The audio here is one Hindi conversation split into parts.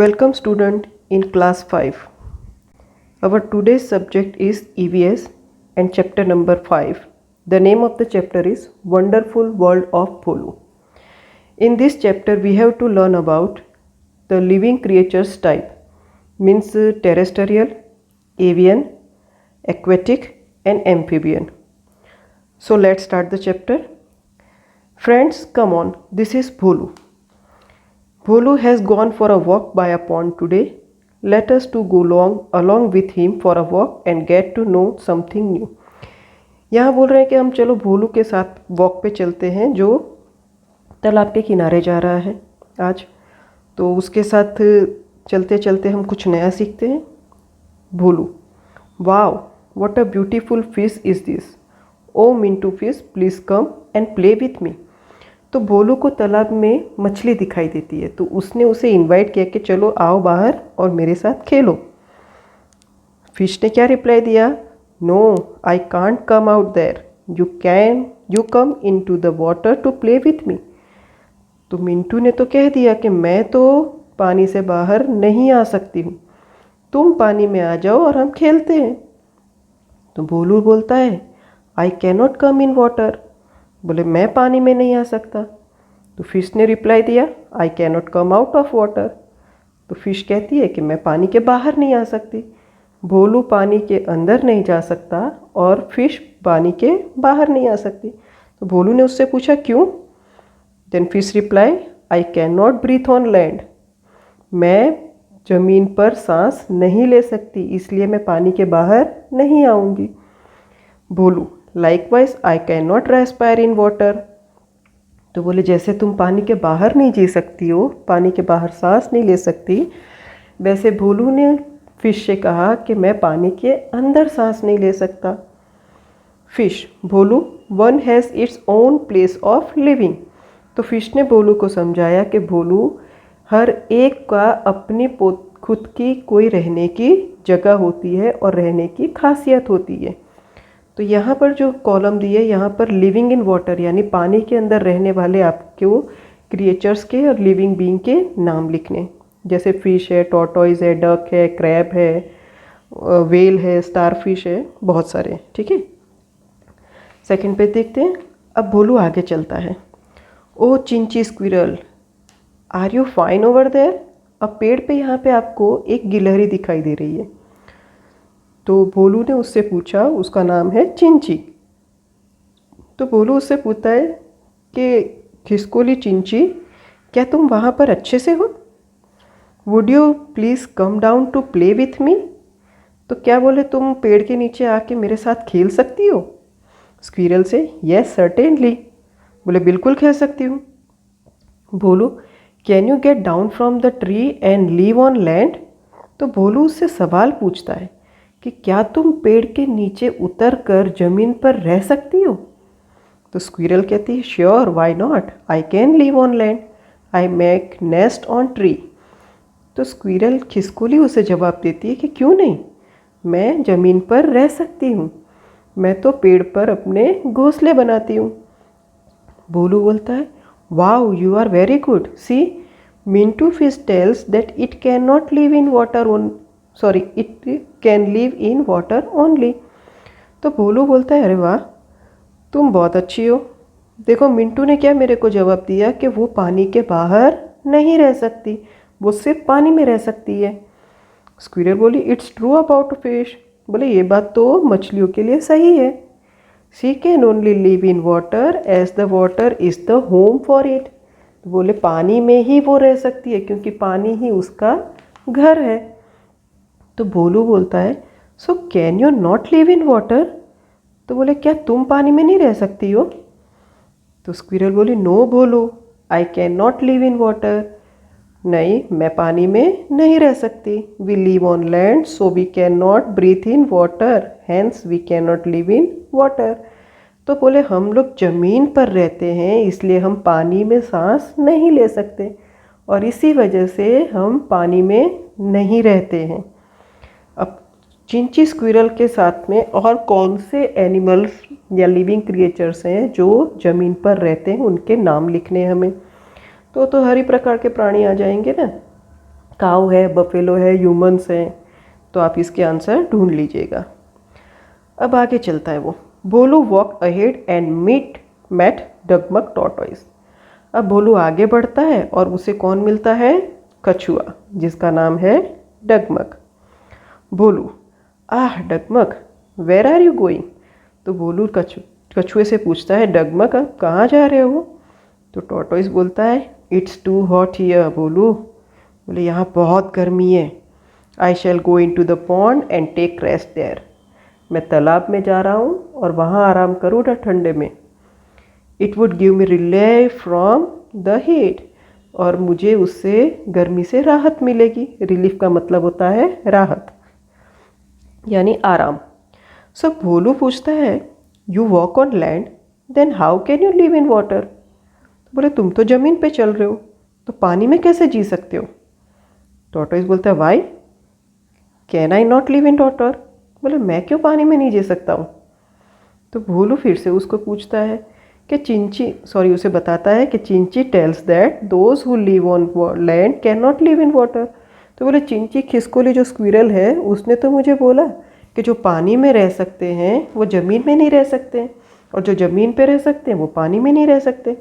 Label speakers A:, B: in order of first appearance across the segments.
A: Welcome student in class 5. Our today's subject is EVS and chapter number 5. The name of the chapter is Wonderful World of Bholu. In this chapter we have to learn about the living creatures type, means terrestrial, avian, aquatic and amphibian. So let's start the chapter. Friends, come on, this is Bholu. Bholu has gone for a walk by a pond today. Let us to go along with him for a walk and get to know something new. यहाँ बोल रहे हैं कि हम चलो भोलू के साथ वॉक पे चलते हैं जो तालाब के किनारे जा रहा है आज। तो उसके साथ चलते चलते हम कुछ नया सीखते हैं। Bholu, wow what a beautiful fish is this. Oh Mintu fish please come and play with me. तो भोलू को तालाब में मछली दिखाई देती है, तो उसने उसे इनवाइट किया कि चलो आओ बाहर और मेरे साथ खेलो। फिश ने क्या रिप्लाई दिया? No I can't come out there, you come in to the water to play with me. तो मिंटू ने तो कह दिया कि मैं तो पानी से बाहर नहीं आ सकती हूँ, तुम पानी में आ जाओ और हम खेलते हैं। तो भोलू बोलता है आई can not come in water, बोले मैं पानी में नहीं आ सकता। तो फिश ने रिप्लाई दिया आई can not come out of water. तो फिश कहती है कि मैं पानी के बाहर नहीं आ सकती। भोलू पानी के अंदर नहीं जा सकता और फिश पानी के बाहर नहीं आ सकती। तो भोलू ने उससे पूछा क्यों? Then fish reply I can not breathe on land, मैं ज़मीन पर सांस नहीं ले सकती, इसलिए मैं पानी के बाहर नहीं आऊँगी। Bholu likewise I can not respire in water. तो बोले जैसे तुम पानी के बाहर नहीं जी सकती हो, पानी के बाहर सांस नहीं ले सकती, वैसे भोलू ने फिश से कहा कि मैं पानी के अंदर सांस नहीं ले सकता। Fish, Bholu one has its own place of living. तो फिश ने भोलू को समझाया कि भोलू हर एक का अपनी खुद की कोई रहने की जगह होती है और रहने की खासियत होती है। तो यहाँ पर जो कॉलम दिए, यहाँ पर लिविंग इन वाटर यानी पानी के अंदर रहने वाले आपको क्रिएचर्स के और लिविंग बीइंग के नाम लिखने, जैसे फिश है, टॉर्टोइज है, डक है, क्रैब है, वेल है, स्टारफिश है, बहुत सारे। ठीक है, सेकंड पे देखते हैं। अब भोलू आगे चलता है। Oh Chinchi squirrel are you fine over there. अब पेड़ पे यहाँ पे आपको एक गिलहरी दिखाई दे रही है। तो भोलू ने उससे पूछा, उसका नाम है चिंची। तो भोलू उससे पूछता है कि खिसकोली चिंची, क्या तुम वहाँ पर अच्छे से हो? Would you please come down to play with me. तो क्या बोले तुम पेड़ के नीचे आके मेरे साथ खेल सकती हो? स्क्विरल से येस सर्टेनली, बोले बिल्कुल खेल सकती हूँ। Bholu can you get down from the tree and live on land. तो भोलू उससे सवाल पूछता है कि क्या तुम पेड़ के नीचे उतर कर ज़मीन पर रह सकती हो? तो स्क्विरल कहती है sure why not, I can live on land, I make nest on tree. तो स्क्विरल खिसकोली उसे जवाब देती है कि क्यों नहीं, मैं ज़मीन पर रह सकती हूँ, मैं तो पेड़ पर अपने घोंसले बनाती हूँ। भोलू बोलता है wow you are very good, see Mintu fish tells that it can not live in water it can live in water only. तो भोलू बोलता है अरे वाह तुम बहुत अच्छी हो, देखो मिंटू ने क्या मेरे को जवाब दिया कि वो पानी के बाहर नहीं रह सकती, वो सिर्फ पानी में रह सकती है। स्क्विरल बोली इट्स ट्रू अबाउट फिश, बोले ये बात तो मछलियों के लिए सही है। She can only live in water as the water is the home for it. बोले पानी में ही वो रह सकती है क्योंकि पानी ही उसका घर है। तो भोलू बोलता है so can you not live in water. तो बोले क्या तुम पानी में नहीं रह सकती हो? तो स्क्विरल बोली no Bholu I can not live in water, नहीं मैं पानी में नहीं रह सकती। We live on land so we can not breathe in water, hence we can not live in water. तो बोले हम लोग ज़मीन पर रहते हैं इसलिए हम पानी में सांस नहीं ले सकते और इसी वजह से हम पानी में नहीं रहते हैं। अब चिंची स्क्विरल के साथ में और कौन से एनिमल्स या लिविंग क्रिएचर्स हैं जो ज़मीन पर रहते हैं, उनके नाम लिखने हैं हमें। तो हर ही प्रकार के प्राणी आ जाएंगे ना। काऊ है, बफेलो है, ह्यूमंस हैं, तो आप इसके आंसर ढूंढ लीजिएगा। अब आगे चलता है वो। Bholu walk ahead and met Dagmag tortoise. अब भोलू आगे बढ़ता है और उसे कौन मिलता है? कछुआ, जिसका नाम है डगमग। भोलू, आह डगमग, वेयर आर यू गोइंग? तो भोलू कछुए से पूछता है, डगमग आप कहाँ जा रहे हो? तो टॉर्टॉइस बोलता है, it's too hot here Bholu. बोले यहाँ बहुत गर्मी है। I shall go in to the pond and take rest there. मैं तालाब में जा रहा हूँ और वहाँ आराम करूँगा ठंडे में। It would give me relief from the heat. और मुझे उससे गर्मी से राहत मिलेगी। रिलीफ का मतलब होता है राहत, यानी आराम। सो भोलू पूछता है, you walk on land then how can you live in water? बोले तुम तो ज़मीन पे चल रहे हो, तो पानी में कैसे जी सकते हो? टॉर्टोइस बोलता है, why can I not live in water? बोले मैं क्यों पानी में नहीं जी सकता हूँ? तो भोलू फिर से उसको पूछता है कि उसे बताता है कि Chinchi tells that those who live on land can not live in water. तो बोले चिंची खिसकोली जो स्क्विरल है उसने तो मुझे बोला कि जो पानी में रह सकते हैं वो ज़मीन में नहीं रह सकते, और जो ज़मीन पे रह सकते हैं वो पानी में नहीं रह सकते।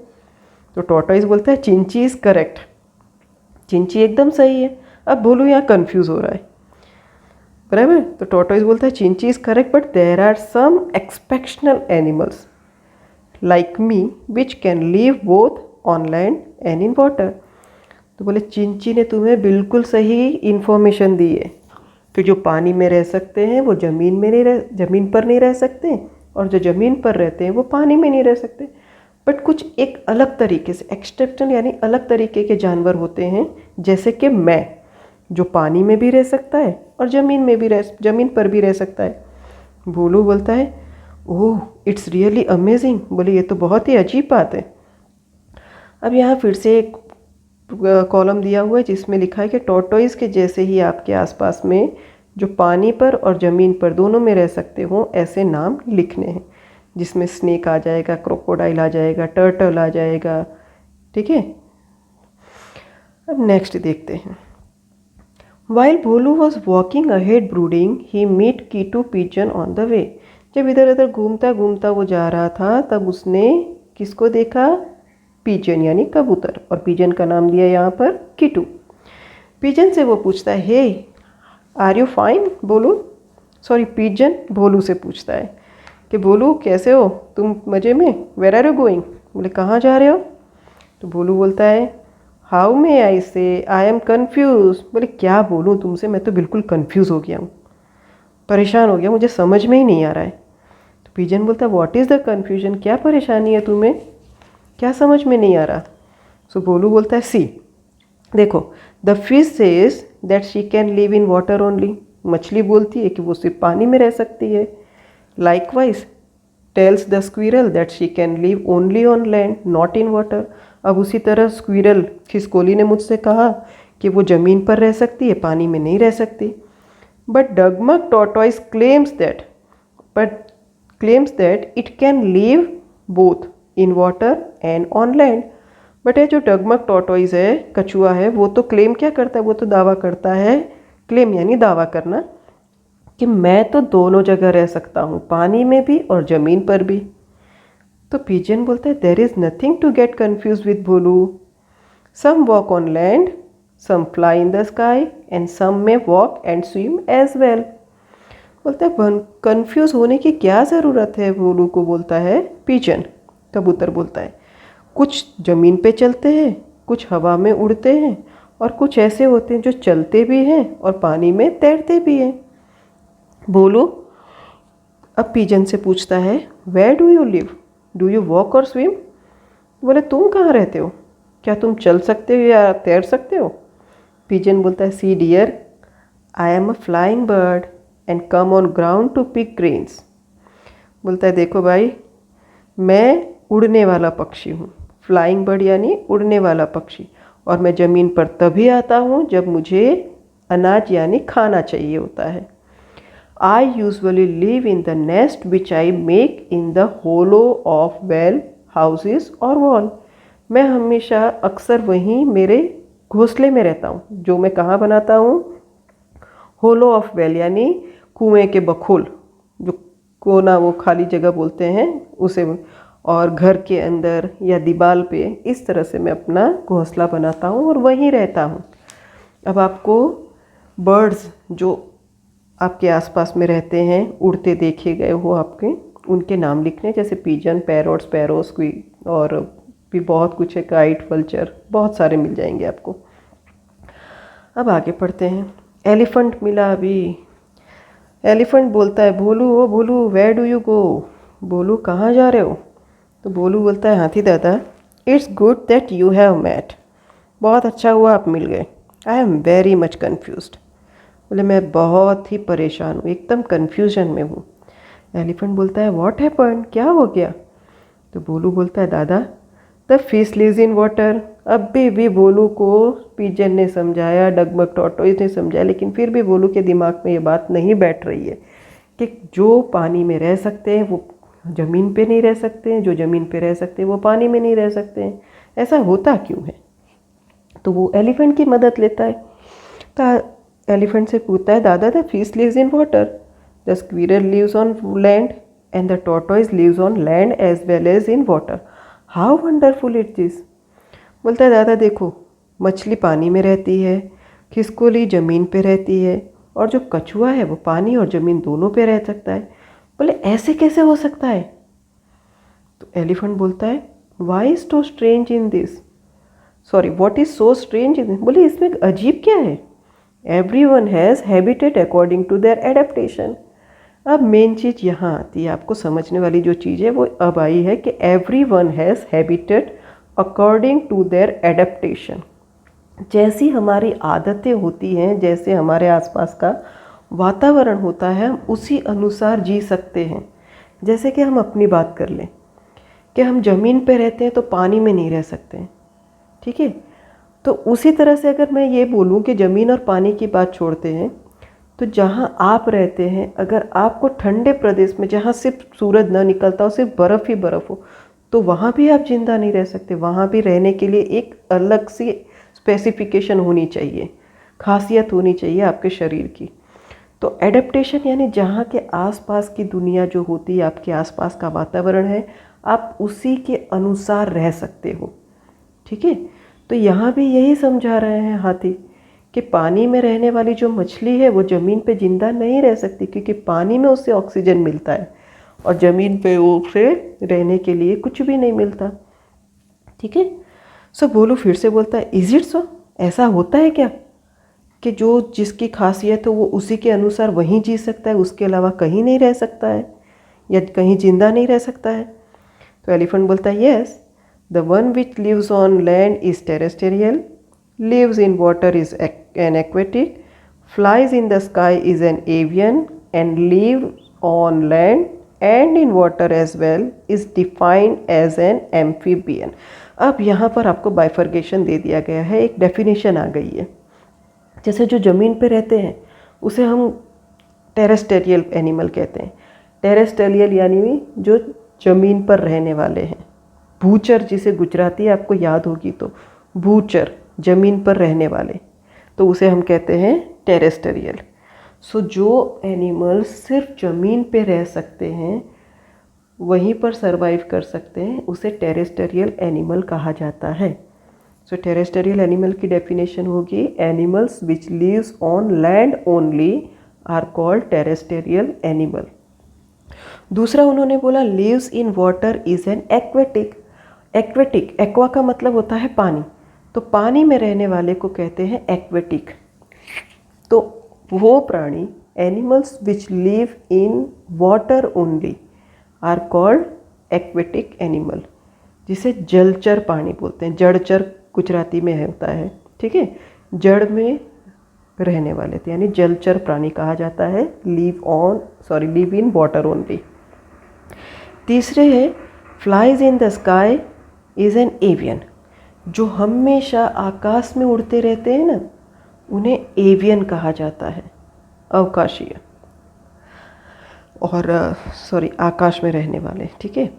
A: तो टॉर्टोइस बोलता है, चिंची इज़ करेक्ट, चिंची एकदम सही है। अब भोलू यहाँ कन्फ्यूज़ हो रहा है, बराबर। तो टॉर्टोइस बोलता है, Chinchi is correct but there are some exceptional animals like me which can live both on land and in water. तो बोले चिंची ने तुम्हें बिल्कुल सही इन्फॉर्मेशन दी है कि जो पानी में रह सकते हैं वो ज़मीन पर नहीं रह सकते, और जो ज़मीन पर रहते हैं वो पानी में नहीं रह सकते। बट कुछ एक अलग तरीके से एक्सेप्शनल यानी अलग तरीके के जानवर होते हैं, जैसे कि मैं, जो पानी में भी रह सकता है और ज़मीन पर भी रह सकता है। भोलू बोलता है, ओह इट्स रियली अमेजिंग। बोले ये तो बहुत ही अजीब बात है। अब यहाँ फिर से एक कॉलम दिया हुआ है जिसमें लिखा है कि टॉर्टोइस के जैसे ही आपके आसपास में जो पानी पर और ज़मीन पर दोनों में रह सकते हो ऐसे नाम लिखने हैं, जिसमें स्नेक आ जाएगा, क्रोकोडाइल आ जाएगा, टर्टल आ जाएगा। ठीक है, अब नेक्स्ट देखते हैं। While Bholu was walking ahead brooding he meet Kitu pigeon on the way. जब इधर उधर घूमता घूमता वो जा रहा था तब उसने किसको देखा? पिजन यानी कबूतर, और पिजन का नाम दिया यहाँ पर कीटू। पिजन से वो पूछता है, हे आर यू फाइन बोलू? पिजन भोलू से पूछता है कि भोलू कैसे हो तुम, मज़े में? Where are you going? बोले कहाँ जा रहे हो? तो भोलू बोलता है, हाउ मे आई से आई एम कन्फ्यूज। बोले क्या बोलूँ तुमसे, मैं तो बिल्कुल कन्फ्यूज़ हो गया हूँ, परेशान हो गया, मुझे समझ में ही नहीं आ रहा है। तो पिजन बोलता है, व्हाट इज़ द कन्फ्यूजन? क्या परेशानी है तुम्हें, क्या समझ में नहीं आ रहा? सो भोलू बोलता है, सी देखो, the fish says that she can live in water only. मछली बोलती है कि वो सिर्फ पानी में रह सकती है। Likewise tells the squirrel that she can live only on land not in water. अब उसी तरह स्क्विरल खिसकोली ने मुझसे कहा कि वो ज़मीन पर रह सकती है, पानी में नहीं रह सकती। But Dagmag tortoise claims that it can live both in water and on land. But ये जो डगमग टॉर्टोइस है, कछुआ है, वो तो क्लेम क्या करता है? वो तो दावा करता है, क्लेम यानी दावा करना, कि मैं तो दोनों जगह रह सकता हूँ, पानी में भी और ज़मीन पर भी। तो पिजन बोलता है, there is nothing to get confuse with Bholu. Some walk on land, some fly in the sky and some may walk and swim as well. बोलता है कन्फ्यूज़ होने की क्या ज़रूरत है? भोलू को बोलता है पिजन, कबूतर बोलता है, कुछ ज़मीन पे चलते हैं, कुछ हवा में उड़ते हैं, और कुछ ऐसे होते हैं जो चलते भी हैं और पानी में तैरते भी हैं। भोलू अब पिजन से पूछता है, where do you live? Do you walk or swim? बोले तुम कहाँ रहते हो, क्या तुम चल सकते हो या तैर सकते हो? पिजन बोलता है, see dear, I am a flying bird and come on ground to pick grains. बोलता है, देखो भाई, मैं उड़ने वाला पक्षी हूँ, फ्लाइंग बर्ड यानी उड़ने वाला पक्षी, और मैं ज़मीन पर तभी आता हूँ जब मुझे अनाज यानी खाना चाहिए होता है। I usually live in the nest which I make in the hollow of well houses or wall. मैं हमेशा अक्सर वहीं मेरे घोंसले में रहता हूँ, जो मैं कहाँ बनाता हूँ, होलो ऑफ वेल यानी कुएं के बखोल, जो कोना वो खाली जगह बोलते हैं उसे, और घर के अंदर या दीवार पे इस तरह से मैं अपना घोंसला बनाता हूँ और वहीं रहता हूँ। अब आपको बर्ड्स जो आपके आसपास में रहते हैं, उड़ते देखे गए हो आपके, उनके नाम लिखने, जैसे पिजन, पैरोट, स्पैरो, स्क्वीक, और भी बहुत कुछ है, काइट, वल्चर, बहुत सारे मिल जाएंगे आपको। अब आगे पढ़ते हैं। एलिफेंट मिला अभी। एलिफेंट बोलता है, भोलू ओ भोलू वेयर डू यू गो, भोलू कहाँ जा रहे हो? तो भोलू बोलता है, हाथी दादा it's good that you have met, बहुत अच्छा हुआ आप मिल गए। I am very much confused, बोले मैं बहुत ही परेशान हूँ, एकदम कन्फ्यूजन में हूँ। एलिफेंट बोलता है, व्हाट हैपेंड, क्या हो गया? तो भोलू बोलता है, दादा the fish lives in water. अभी भी भोलू को पिजन ने समझाया, डगमग टॉर्टोइस ने समझाया, लेकिन फिर भी भोलू के दिमाग में ये बात नहीं बैठ रही है कि जो पानी में रह सकते हैं वो ज़मीन पे नहीं रह सकते हैं, जो ज़मीन पे रह सकते हैं वो पानी में नहीं रह सकते हैं, ऐसा होता क्यों है? तो वो एलिफेंट की मदद लेता है। तो एलिफेंट से पूछता है, दादा the fish lives in water, the squirrel lives on land and the tortoise lives on land as well as in water, how wonderful it this. बोलता है, दादा देखो, मछली पानी में रहती है, खिसकोली ज़मीन पे रहती है, और जो कछुआ है वो पानी और ज़मीन दोनों पे रह सकता है। बोले ऐसे कैसे हो सकता है? तो एलिफेंट बोलता है, why is to strange in this, sorry what is so strange in this, बोले इसमें अजीब क्या है? Every one has habitat according to their adaptation. अब मेन चीज़ यहाँ आती है, आपको समझने वाली जो चीज़ है वो अब आई है कि every one has habitat according to their adaptation. जैसी हमारी आदतें होती हैं, जैसे हमारे आसपास का वातावरण होता है, हम उसी अनुसार जी सकते हैं। जैसे कि हम अपनी बात कर लें कि हम ज़मीन पे रहते हैं तो पानी में नहीं रह सकते, ठीक है? तो उसी तरह से अगर मैं ये बोलूँ कि ज़मीन और पानी की बात छोड़ते हैं, तो जहाँ आप रहते हैं, अगर आपको ठंडे प्रदेश में जहाँ सिर्फ सूरज न निकलता हो, सिर्फ बर्फ़ ही बर्फ़ हो, तो वहाँ भी आप जिंदा नहीं रह सकते। वहाँ भी रहने के लिए एक अलग सी स्पेसिफिकेशन होनी चाहिए, खासियत होनी चाहिए आपके शरीर की। तो एडेप्टेशन यानी जहाँ के आसपास की दुनिया जो होती है, आपके आसपास का वातावरण है, आप उसी के अनुसार रह सकते हो, ठीक है? तो यहाँ भी यही समझा रहे हैं हाथी कि पानी में रहने वाली जो मछली है वो ज़मीन पे ज़िंदा नहीं रह सकती, क्योंकि पानी में उससे ऑक्सीजन मिलता है और ज़मीन पे उसे रहने के लिए कुछ भी नहीं मिलता, ठीक है? सो भोलू फिर से बोलता है, इज इट सो, ऐसा होता है क्या कि जो जिसकी खासियत हो वो उसी के अनुसार वहीं जी सकता है, उसके अलावा कहीं नहीं रह सकता है या कहीं जिंदा नहीं रह सकता है? तो एलिफेंट बोलता है, yes the one which lives on land is terrestrial, lives in water is an aquatic, flies in the sky is an avian, and lives on land and in water as well is defined as an amphibian। अब यहाँ पर आपको बाइफर्गेशन दे दिया गया है, एक डेफिनेशन आ गई है। जैसे जो ज़मीन पे रहते हैं उसे हम टेरेस्टेरियल एनिमल कहते हैं। टेरेस्टेरियल यानी जो ज़मीन पर रहने वाले हैं। भूचर जिसे गुजराती आपको याद होगी, तो भूचर ज़मीन पर रहने वाले, तो उसे हम कहते हैं टेरेस्टेरियल। सो जो एनिमल सिर्फ ज़मीन पे रह सकते हैं, वहीं पर सरवाइव कर सकते हैं, उसे टेरेस्टेरियल एनिमल कहा जाता है। सो टेरेस्टेरियल एनिमल की डेफिनेशन होगी, animals which lives on land only are called terrestrial animal. दूसरा उन्होंने बोला, lives in water is an aquatic. Aquatic, aqua का मतलब होता है पानी, तो पानी में रहने वाले को कहते हैं एक्वेटिक। तो वो प्राणी, animals which live in water only are called aquatic animal, जिसे जलचर प्राणी बोलते हैं। जड़चर गुजराती में होता है, ठीक है? जड़ में रहने वाले थे यानी जलचर प्राणी कहा जाता है, लिव इन वाटर ओनली। तीसरे है, flies in the sky is an avian. जो हमेशा आकाश में उड़ते रहते हैं ना, उन्हें एवियन कहा जाता है, अवकाशीय, और आकाश में रहने वाले, ठीक है?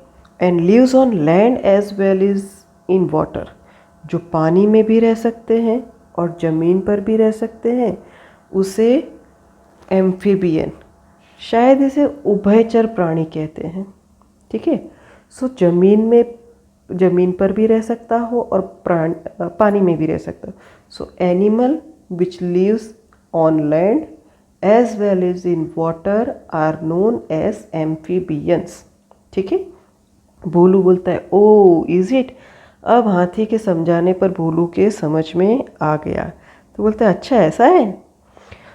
A: And lives on land as well is in water. जो पानी में भी रह सकते हैं और ज़मीन पर भी रह सकते हैं, उसे एम्फीबियन, शायद इसे उभयचर प्राणी कहते हैं। ठीक है। सो ज़मीन पर भी रह सकता हो और पानी में भी रह सकता हो। So animal which lives on land as well as in water are known as amphibians. ठीक है। भोलू बोलता है ओ इज इट। अब हाथी के समझाने पर भोलू के समझ में आ गया, तो बोलता है अच्छा ऐसा है।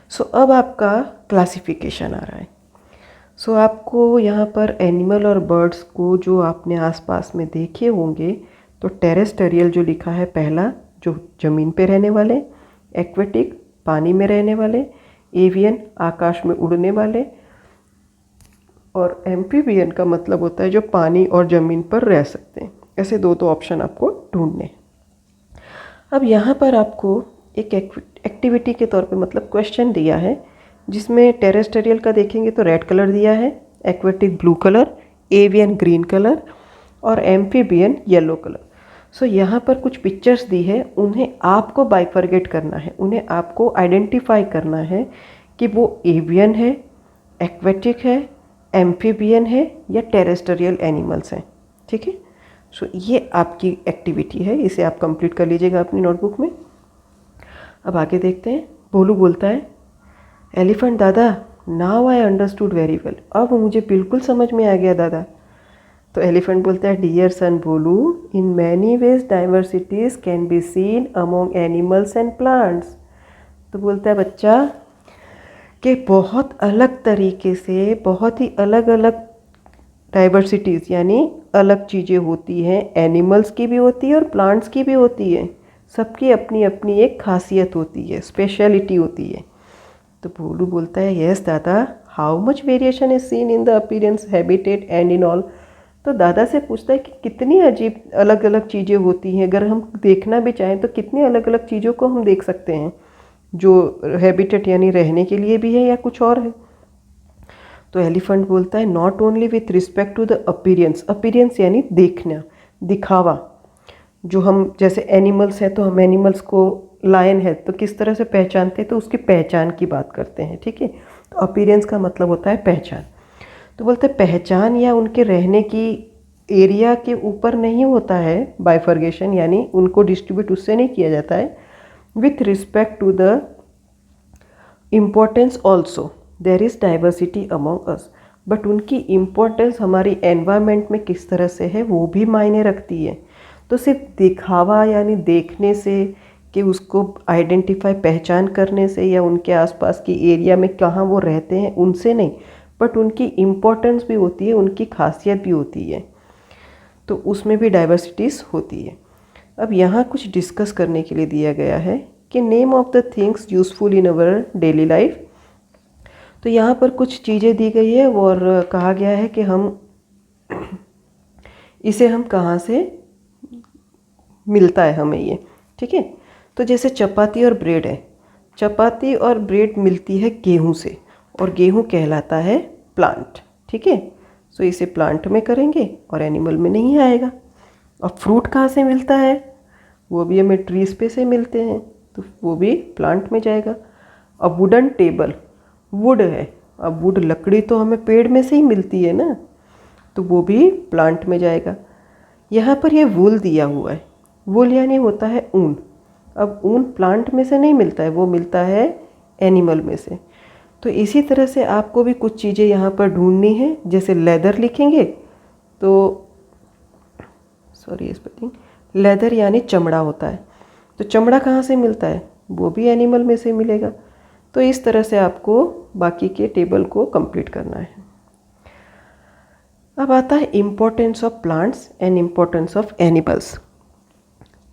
A: सो अब आपका क्लासिफिकेशन आ रहा है। सो आपको यहाँ पर एनिमल और बर्ड्स को जो आपने आसपास में देखे होंगे, तो टेरेस्टेरियल जो लिखा है पहला, जो ज़मीन पे रहने वाले, एक्वेटिक पानी में रहने वाले, एवियन आकाश में उड़ने वाले, और एम्फीबियन का मतलब होता है जो पानी और ज़मीन पर रह सकते हैं। ऐसे दो ऑप्शन आपको ढूंढने। अब यहाँ पर आपको एक एक्टिविटी के तौर पे मतलब क्वेश्चन दिया है, जिसमें टेरेस्टेरियल का देखेंगे तो रेड कलर दिया है, aquatic blue colour, avian green colour और एम्फीबियन येलो कलर। सो यहाँ पर कुछ पिक्चर्स दी है, उन्हें आपको बाइफरगेट करना है, उन्हें आपको आइडेंटिफाई करना है कि वो एवियन है, एक्वेटिक है, एम्फीबियन है या टेरेस्टेरियल एनिमल्स हैं। ठीक है। सो ये आपकी एक्टिविटी है, इसे आप कंप्लीट कर लीजिएगा अपनी नोटबुक में। अब आगे देखते हैं। भोलू बोलता है एलिफेंट दादा now I understood very well. अब मुझे बिल्कुल समझ में आ गया दादा। तो एलिफेंट बोलता है dear son Bholu, in many ways diversities can be seen among animals and plants. तो बोलता है बच्चा कि बहुत अलग तरीके से बहुत ही अलग अलग डाइवर्सिटीज़ यानी अलग चीज़ें होती हैं, एनिमल्स की भी होती है और प्लांट्स की भी होती है। सबकी अपनी अपनी एक खासियत होती है, स्पेशलिटी होती है। तो भोलू बोलता है यस दादा, how much variation is seen in the appearance, habitat and in all. तो दादा से पूछता है कि कितनी अजीब अलग अलग चीज़ें होती हैं, अगर हम देखना भी चाहें तो कितनी अलग अलग चीज़ों को हम देख सकते हैं, जो हैबिटेट यानी रहने के लिए भी है या कुछ और है। तो एलिफेंट बोलता है not only with respect to the appearance, appearance यानी देखना, दिखावा। जो हम जैसे एनिमल्स हैं तो हम एनिमल्स को, लायन है तो किस तरह से पहचानते हैं, तो उसकी पहचान की बात करते हैं। ठीक है। तो अपीयरेंस का मतलब होता है पहचान। तो बोलते हैं पहचान या उनके रहने की एरिया के ऊपर नहीं होता है बाइफर्गेशन, यानी उनको डिस्ट्रीब्यूट उससे नहीं किया जाता है। With respect to the importance also there is diversity among us. But उनकी इम्पोर्टेंस हमारी एनवायरनमेंट में किस तरह से है वो भी मायने रखती है। तो सिर्फ दिखावा यानी देखने से कि उसको आइडेंटिफाई पहचान करने से या उनके आसपास की एरिया में कहाँ वो रहते हैं उनसे नहीं, बट उनकी इम्पोर्टेंस भी होती है, उनकी खासियत भी होती है, तो उसमें भी डाइवर्सिटीज़ होती है। अब यहाँ कुछ डिस्कस करने के लिए दिया गया है कि name of the things useful in our daily life. तो यहाँ पर कुछ चीज़ें दी गई है और कहा गया है कि इसे हम कहाँ से मिलता है हमें ये। ठीक है। तो जैसे चपाती और ब्रेड है, चपाती और ब्रेड मिलती है गेहूं से, और गेहूं कहलाता है प्लांट। ठीक है। सो इसे प्लांट में करेंगे और एनिमल में नहीं आएगा। और फ्रूट कहाँ से मिलता है, वो भी हमें ट्रीज पे से मिलते हैं, तो वो भी प्लांट में जाएगा। अब वुडन टेबल, वुड है, अब वुड लकड़ी तो हमें पेड़ में से ही मिलती है ना, तो वो भी प्लांट में जाएगा। यहाँ पर ये वूल दिया हुआ है, वूल यानी होता है ऊन। अब ऊन प्लांट में से नहीं मिलता है, वो मिलता है एनिमल में से। तो इसी तरह से आपको भी कुछ चीज़ें यहाँ पर ढूंढनी है। जैसे लेदर लिखेंगे तो सॉरी स्पेलिंग, लेदर यानी चमड़ा होता है, तो चमड़ा कहाँ से मिलता है, वो भी एनिमल में से मिलेगा। तो इस तरह से आपको बाकी के टेबल को कंप्लीट करना है। अब आता है importance of plants and importance of animals.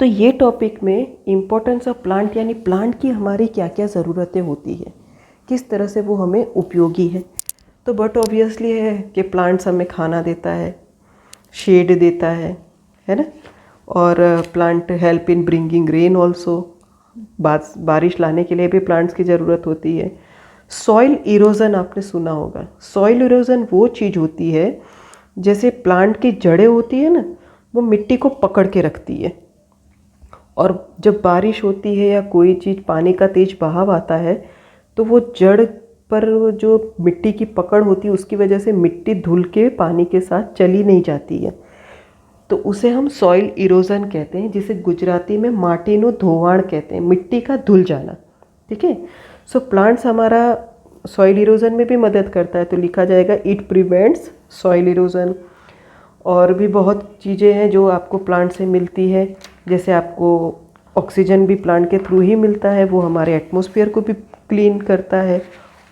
A: तो ये टॉपिक में इम्पोर्टेंस ऑफ प्लांट यानी प्लांट की हमारी क्या क्या ज़रूरतें होती है, किस तरह से वो हमें उपयोगी है। तो बट ऑब्वियसली है कि प्लांट्स हमें खाना देता है, शेड देता है ना, और plant help in bringing rain also, बारिश लाने के लिए भी प्लांट्स की ज़रूरत होती है। सॉइल इरोजन आपने सुना होगा, सॉइल इरोजन वो चीज़ होती है जैसे प्लांट की जड़ें होती है ना, वो मिट्टी को पकड़ के रखती है और जब बारिश होती है या कोई चीज़ पानी का तेज बहाव आता है तो वो जड़ पर जो मिट्टी की पकड़ होती है उसकी वजह से मिट्टी धुल के पानी के साथ चली नहीं जाती है, तो उसे हम सॉइल इरोजन कहते हैं, जिसे गुजराती में माटीનું ધોવાણ कहते हैं, मिट्टी का धुल जाना। ठीक है, सो प्लांट्स हमारा सॉइल इरोजन में भी मदद करता है, तो लिखा जाएगा इट प्रिवेंट्स सॉइल इरोजन। और भी बहुत चीज़ें हैं जो आपको प्लांट से मिलती है, जैसे आपको ऑक्सीजन भी प्लांट के थ्रू ही मिलता है, वो हमारे एटमॉस्फेयर को भी क्लीन करता है।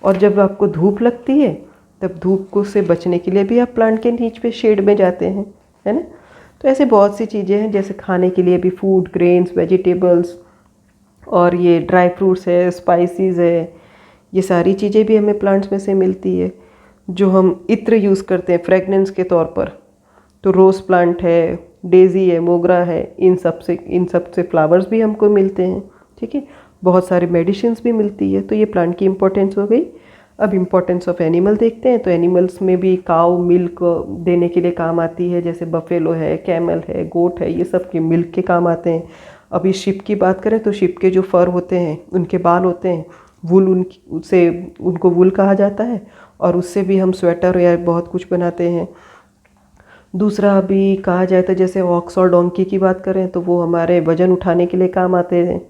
A: और जब आपको धूप लगती है तब धूप को से बचने के लिए भी आप प्लांट के नीचे पे शेड में जाते हैं, है ना। तो ऐसे बहुत सी चीज़ें हैं, जैसे खाने के लिए भी फूड ग्रेन्स वेजिटेबल्स और ये ड्राई फ्रूट्स है, स्पाइसेस है, ये सारी चीज़ें भी हमें प्लांट्स में से मिलती है। जो हम इत्र यूज़ करते हैं फ्रेगनेंस के तौर पर, तो रोज़ प्लांट है, डेज़ी है, मोगरा है, इन सब से फ्लावर्स भी हमको मिलते हैं। ठीक है, बहुत सारे मेडिसिन्स भी मिलती है। तो ये प्लांट की इम्पोर्टेंस हो गई। अब इम्पोर्टेंस ऑफ एनिमल देखते हैं। तो एनिमल्स में भी काऊ मिल्क देने के लिए काम आती है, जैसे बफेलो है, कैमल है, गोट है, ये सब के मिल्क के काम आते हैं। अभी शिप की बात करें तो शिप के जो फर होते हैं, उनके बाल होते हैं, वुल उससे उनको वुल कहा जाता है, और उससे भी हम स्वेटर या बहुत कुछ बनाते हैं। दूसरा अभी कहा जाए तो जैसे ऑक्स और डोंकी की बात करें तो वो हमारे वज़न उठाने के लिए काम आते हैं,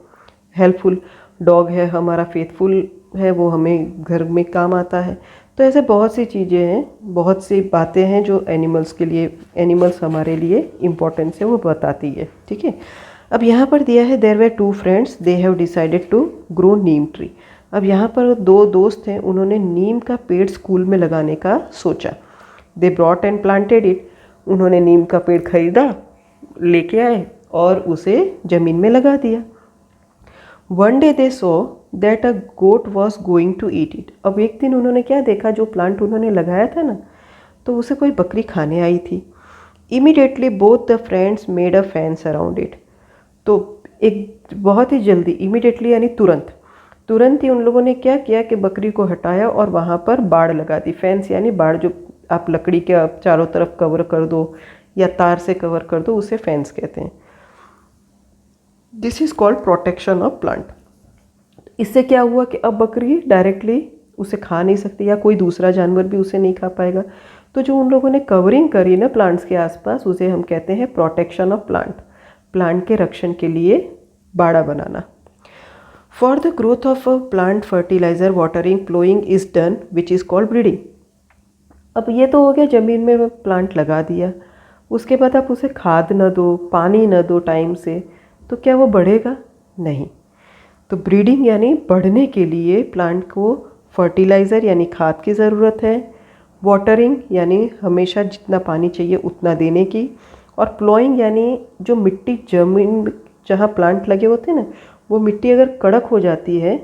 A: हेल्पफुल। डॉग है हमारा फेथफुल है, वो हमें घर में काम आता है। तो ऐसे बहुत सी चीज़ें हैं, बहुत सी बातें हैं जो एनिमल्स हमारे लिए इम्पोर्टेंस है वो बताती है। ठीक है, अब यहाँ पर दिया है there were two friends they have decided to grow neem tree. अब यहाँ पर दो दोस्त हैं, उन्होंने नीम का पेड़ स्कूल में लगाने का सोचा। They brought and planted it, उन्होंने नीम का पेड़ खरीदा, लेके आए और उसे ज़मीन में लगा दिया। One day they saw that a goat was going to eat it. अब एक दिन उन्होंने क्या देखा, जो प्लांट उन्होंने लगाया था ना, तो उसे कोई बकरी खाने आई थी। Immediately both the friends made a fence around it. तो एक बहुत ही जल्दी, इमीडिएटली यानी तुरंत ही उन लोगों ने क्या किया कि बकरी को हटाया और वहाँ पर बाड़ लगा दी। फेंस यानी बाड़, जो आप लकड़ी के चारों तरफ कवर कर दो या तार से कवर कर दो, उसे फेंस कहते हैं। This is called protection of plant. इससे क्या हुआ कि अब बकरी डायरेक्टली उसे खा नहीं सकती, या कोई दूसरा जानवर भी उसे नहीं खा पाएगा। तो जो उन लोगों ने कवरिंग करी ना प्लांट्स के आसपास, उसे हम कहते हैं प्रोटेक्शन ऑफ प्लांट। प्लांट के रक्षण के लिए बाड़ा बनाना। For the growth of a plant fertilizer watering ploughing is done which is called breeding. अब ये तो हो गया, ज़मीन में प्लांट लगा दिया, उसके बाद आप उसे खाद न दो, पानी न दो टाइम से, तो क्या वो बढ़ेगा? नहीं। तो ब्रीडिंग यानी बढ़ने के लिए प्लांट को फर्टिलाइज़र यानी खाद की ज़रूरत है, वाटरिंग यानी हमेशा जितना पानी चाहिए उतना देने की, और प्लोइंग यानी जो मिट्टी ज़मीन जहाँ प्लांट लगे होते हैं ना, वो मिट्टी अगर कड़क हो जाती है,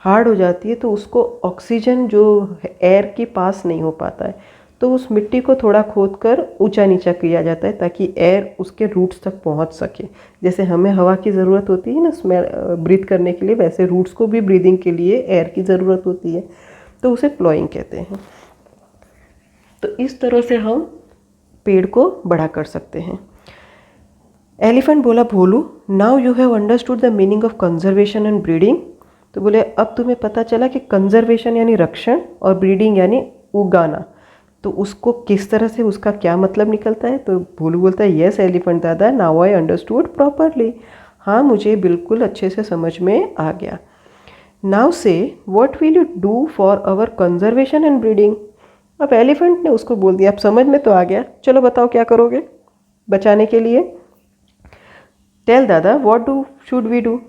A: हार्ड हो जाती है, तो उसको ऑक्सीजन जो एयर के पास नहीं हो पाता है, तो उस मिट्टी को थोड़ा खोद कर ऊंचा नीचा किया जाता है ताकि एयर उसके रूट्स तक पहुंच सके। जैसे हमें हवा की ज़रूरत होती है ना स्मेल ब्रीथ करने के लिए, वैसे रूट्स को भी ब्रीदिंग के लिए एयर की ज़रूरत होती है, तो उसे प्लोइंग कहते हैं। तो इस तरह से हम पेड़ को बड़ा कर सकते हैं। एलिफेंट बोला, Bholu now you have understood the meaning of conservation and breeding. तो बोले अब तुम्हें पता चला कि कंजर्वेशन यानी रक्षण और ब्रीडिंग यानी उगाना, तो उसको किस तरह से, उसका क्या मतलब निकलता है। तो भोलू बोलता है, यस एलिफेंट दादा, नाउ आई अंडरस्टूड प्रॉपरली। हाँ, मुझे बिल्कुल अच्छे से समझ में आ गया। Now say what will you do for our conservation and breeding. अब एलिफेंट ने उसको बोल दिया, अब समझ में तो आ गया, चलो बताओ क्या करोगे बचाने के लिए। टेल दादा व्हाट शुड वी डू।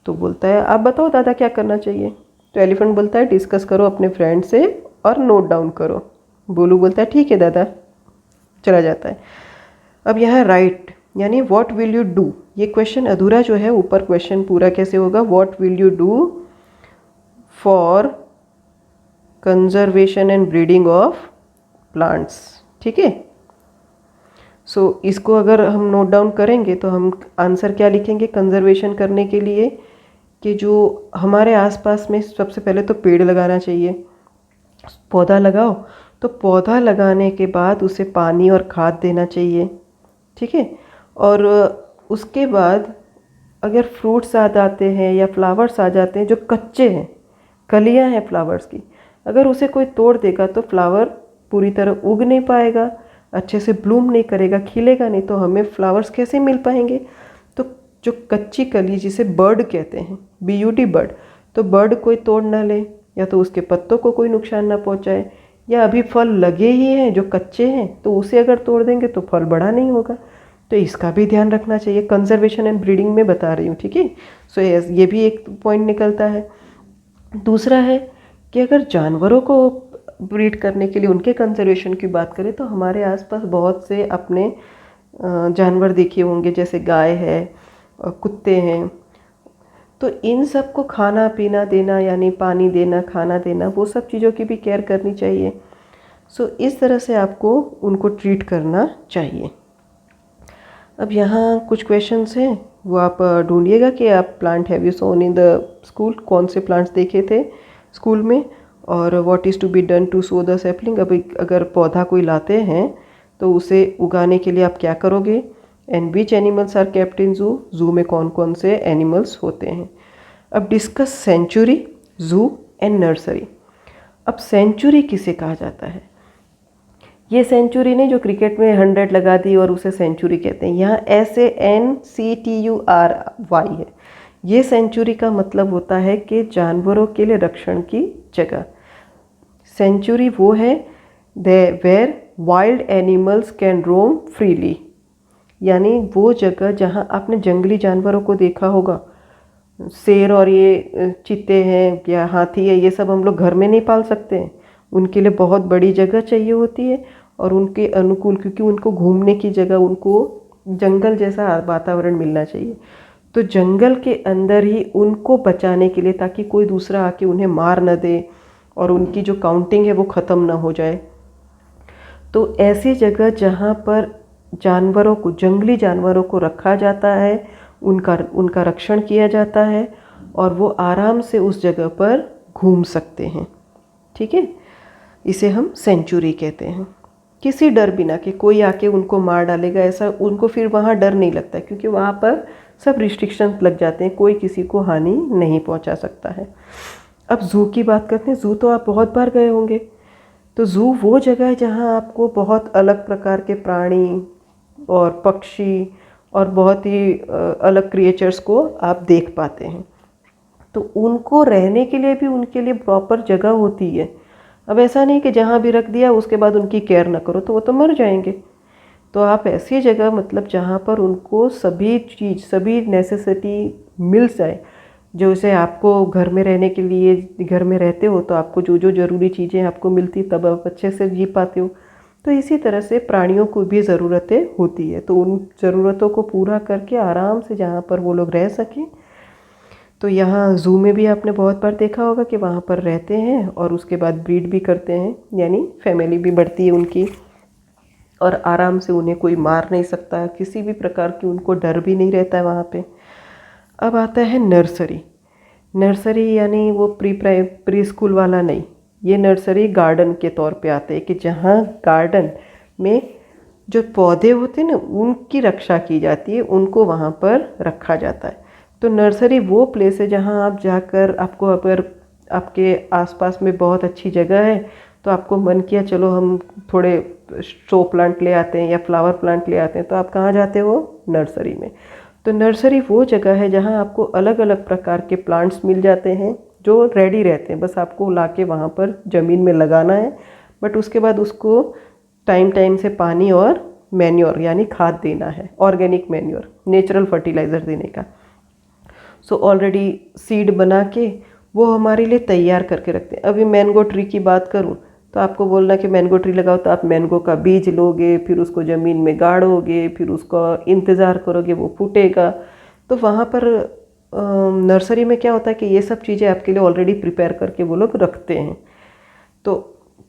A: तो बोलता है, आप बताओ दादा क्या करना चाहिए। तो एलिफेंट बोलता है, डिस्कस करो अपने फ्रेंड से और नोट डाउन करो। बोलू बोलता है, ठीक है दादा, चला जाता है। अब यहाँ राइट यानी व्हाट विल यू डू, ये क्वेश्चन अधूरा जो है, ऊपर क्वेश्चन पूरा कैसे होगा, what will you do for conservation and breeding of plants. ठीक है, सो इसको अगर हम नोट डाउन करेंगे तो हम आंसर क्या लिखेंगे कंजर्वेशन करने के लिए, कि जो हमारे आसपास में सबसे पहले तो पेड़ लगाना चाहिए। पौधा लगाओ, तो पौधा लगाने के बाद उसे पानी और खाद देना चाहिए। ठीक है, और उसके बाद अगर फ्रूट्स आ जाते हैं या फ्लावर्स आ जाते हैं जो कच्चे हैं, कलियां हैं फ्लावर्स की, अगर उसे कोई तोड़ देगा तो फ्लावर पूरी तरह उग नहीं पाएगा, अच्छे से ब्लूम नहीं करेगा, खिलेगा नहीं, तो हमें फ्लावर्स कैसे मिल पाएंगे। तो जो कच्ची कली जिसे बर्ड कहते हैं, BUD बर्ड, तो बर्ड कोई तोड़ ना ले, या तो उसके पत्तों को कोई नुकसान ना पहुंचाए, या अभी फल लगे ही हैं जो कच्चे हैं तो उसे अगर तोड़ देंगे तो फल बड़ा नहीं होगा। तो इसका भी ध्यान रखना चाहिए, कंजर्वेशन एंड ब्रीडिंग में बता रही हूँ, ठीक है। सो ये भी एक पॉइंट निकलता है। दूसरा है कि अगर जानवरों को ब्रीड करने के लिए उनके कंजर्वेशन की बात करें तो हमारे आसपास बहुत से अपने जानवर देखे होंगे, जैसे गाय है, कुत्ते हैं। तो इन सब को खाना पीना देना, यानी पानी देना, खाना देना, वो सब चीज़ों की भी केयर करनी चाहिए। सो इस तरह से आपको उनको ट्रीट करना चाहिए। अब यहाँ कुछ क्वेश्चंस हैं, वो आप ढूंढिएगा कि आप plant have you sown in the school, कौन से प्लांट्स देखे थे स्कूल में, और what is to be done to sow the sapling. अब अगर पौधा कोई लाते हैं तो उसे उगाने के लिए आप क्या करोगे, and which animals are kept in zoo, zoo में कौन कौन से एनिमल्स होते हैं। अब डिस्कस सेंचुरी, जू एंड नर्सरी। अब सेंचुरी किसे कहा जाता है, ये सेंचुरी नहीं जो क्रिकेट में 100 लगा दी और उसे सेंचुरी कहते हैं, यहाँ SANCTURY है। ये सेंचुरी का मतलब होता है कि जानवरों के लिए रक्षण की जगह। सेंचुरी वो है where wild animals can roam freely, यानी वो जगह जहाँ आपने जंगली जानवरों को देखा होगा, शेर और ये चीते हैं या हाथी है, ये सब हम लोग घर में नहीं पाल सकते हैं, उनके लिए बहुत बड़ी जगह चाहिए होती है और उनके अनुकूल, क्योंकि उनको घूमने की जगह, उनको जंगल जैसा वातावरण मिलना चाहिए। तो जंगल के अंदर ही उनको बचाने के लिए, ताकि कोई दूसरा आके उन्हें मार न दे और उनकी जो काउंटिंग है वो ख़त्म ना हो जाए, तो ऐसी जगह जहाँ पर जानवरों को, जंगली जानवरों को रखा जाता है, उनका रक्षण किया जाता है और वो आराम से उस जगह पर घूम सकते हैं, ठीक है, इसे हम सेंचुरी कहते हैं। किसी डर बिना कि कोई आके उनको मार डालेगा, ऐसा उनको फिर वहाँ डर नहीं लगता, क्योंकि वहाँ पर सब रिस्ट्रिक्शंस लग जाते हैं, कोई किसी को हानि नहीं पहुँचा सकता है। अब ज़ू की बात करते हैं। ज़ू तो आप बहुत बार गए होंगे। तो ज़ू वो जगह है जहाँ आपको बहुत अलग प्रकार के प्राणी और पक्षी और बहुत ही अलग क्रिएचर्स को आप देख पाते हैं। तो उनको रहने के लिए भी उनके लिए प्रॉपर जगह होती है। अब ऐसा नहीं कि जहाँ भी रख दिया उसके बाद उनकी केयर ना करो, तो वो तो मर जाएंगे। तो आप ऐसी जगह, मतलब जहाँ पर उनको सभी चीज़, सभी नेसेसिटी मिल जाए, जैसे आपको घर में रहने के लिए, घर में रहते हो तो आपको जो जो ज़रूरी चीज़ें आपको मिलती, तब आप अच्छे से जी पाते हो। तो इसी तरह से प्राणियों को भी ज़रूरतें होती है, तो उन ज़रूरतों को पूरा करके आराम से जहाँ पर वो लोग रह सकें। तो यहाँ ज़ू में भी आपने बहुत बार देखा होगा कि वहाँ पर रहते हैं और उसके बाद ब्रीड भी करते हैं, यानी फैमिली भी बढ़ती है उनकी, और आराम से उन्हें कोई मार नहीं सकता, किसी भी प्रकार की उनको डर भी नहीं रहता है वहाँ पे। अब आता है नर्सरी। नर्सरी यानी वो प्री स्कूल वाला नहीं, ये नर्सरी गार्डन के तौर पे आते हैं, कि जहाँ गार्डन में जो पौधे होते हैं ना, उनकी रक्षा की जाती है, उनको वहाँ पर रखा जाता है। तो नर्सरी वो प्लेस है जहाँ आप जाकर, आपको अगर आपके आसपास में बहुत अच्छी जगह है तो आपको मन किया चलो हम थोड़े शो प्लांट ले आते हैं या फ्लावर प्लांट ले आते हैं, तो आप कहाँ जाते हो, नर्सरी में। तो नर्सरी वो जगह है जहाँ आपको अलग अलग प्रकार के प्लांट्स मिल जाते हैं जो रेडी रहते हैं, बस आपको लाके वहाँ पर ज़मीन में लगाना है। बट उसके बाद उसको टाइम टाइम से पानी और मैन्योर यानी खाद देना है, ऑर्गेनिक मैन्योर, नेचुरल फर्टिलाइज़र देने का। सो ऑलरेडी सीड बना के वो हमारे लिए तैयार करके रखते हैं। अभी मैंगो ट्री की बात करूँ तो आपको बोलना कि मैंगो ट्री लगाओ, तो आप मैंगो का बीज लोगे, फिर उसको ज़मीन में गाड़ोगे, फिर उसका इंतज़ार करोगे वो फूटेगा। तो वहाँ पर नर्सरी में क्या होता है कि ये सब चीज़ें आपके लिए ऑलरेडी प्रिपेयर करके वो लोग रखते हैं। तो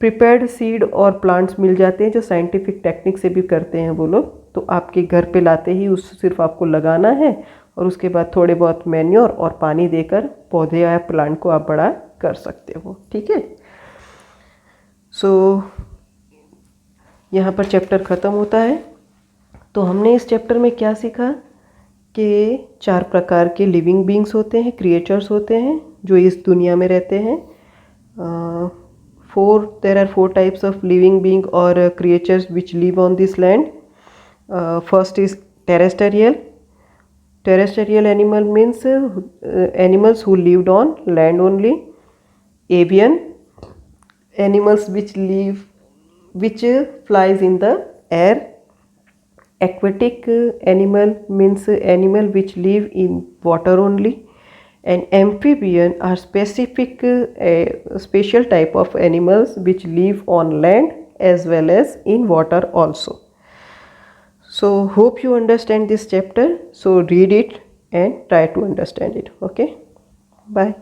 A: प्रिपेयर्ड सीड और प्लांट्स मिल जाते हैं जो साइंटिफिक टेक्निक से भी करते हैं वो लोग। तो आपके घर पे लाते ही उस सिर्फ आपको लगाना है और उसके बाद थोड़े बहुत मैन्योर और पानी देकर पौधे या प्लांट को आप बड़ा कर सकते हो, ठीक है। सो यहाँ पर चैप्टर ख़त्म होता है। तो हमने इस चैप्टर में क्या सीखा के 4 प्रकार के लिविंग बींग्स होते हैं, क्रिएचर्स होते हैं जो इस दुनिया में रहते हैं. There are 4 types of living being or creatures which live on this land. First is terrestrial. Terrestrial animal means animals who lived on land only. Avian, animals which flies in the air. Aquatic animal means animal which live in water only. And amphibian are special type of animals which live on land as well as in water also. So hope you understand this chapter. So read it and try to understand it. Okay, bye.